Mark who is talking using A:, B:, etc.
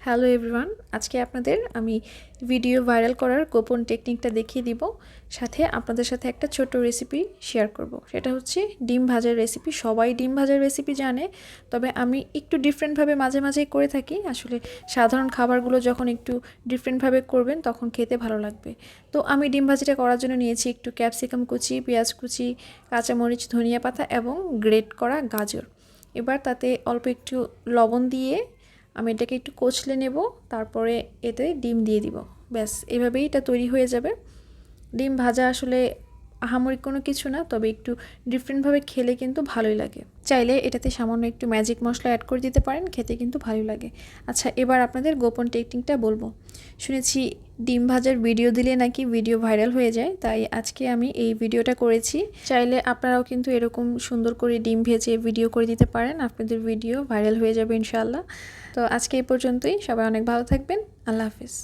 A: Hello everyone, আজকে আপনাদের আমি ভিডিও ভাইরাল করার গোপন টেকনিকটা দেখিয়ে দিব। সাথে আপনাদের সাথে একটা ছোট রেসিপি শেয়ার করব। সেটা হচ্ছে ডিম ভাজার রেসিপি। সবাই ডিম ভাজার রেসিপি জানে, তবে আমি একটু ডিফারেন্টভাবে মাঝে মাঝেই করে থাকি। আসলে সাধারণ খাবারগুলো যখন একটু ডিফারেন্টভাবে করবেন তখন খেতে ভালো লাগবে। তো আমি ডিম ভাজিটা করার জন্য নিয়েছি একটু ক্যাপসিকাম কুচি, পেঁয়াজ কুচি, কাঁচামরিচ, ধনিয়া পাতা এবং গ্রেট করা গাজর। এবার তাতে অল্প একটু লবণ দিয়ে আমি এটাকে একটু কচলে নেব, তারপরে এতে ডিম দিয়ে দিব। ব্যাস, এভাবেই এটা তৈরি হয়ে যাবে। ডিম ভাজা আসলে আহামরি কোনো কিছু না, তবে একটু ডিফারেন্টভাবে খেলে কিন্তু ভালোই লাগে। চাইলে এটাতে সামান্য একটু ম্যাজিক মশলা অ্যাড করে দিতে পারেন, খেতে কিন্তু ভালোই লাগে। আচ্ছা, এবার আপনাদের গোপন টেকনিকটা বলবো। শুনেছি ডিম ভাজার ভিডিও দিলে নাকি ভিডিও ভাইরাল হয়ে যায়, তাই আজকে আমি এই ভিডিওটা করেছি। চাইলে আপনারাও কিন্তু এরকম সুন্দর করে ডিম ভেজে ভিডিও করে দিতে পারেন, আপনাদের ভিডিও ভাইরাল হয়ে যাবে ইনশাআল্লাহ। তো আজকে এই পর্যন্তই। সবাই অনেক ভালো থাকবেন। আল্লাহ হাফিজ।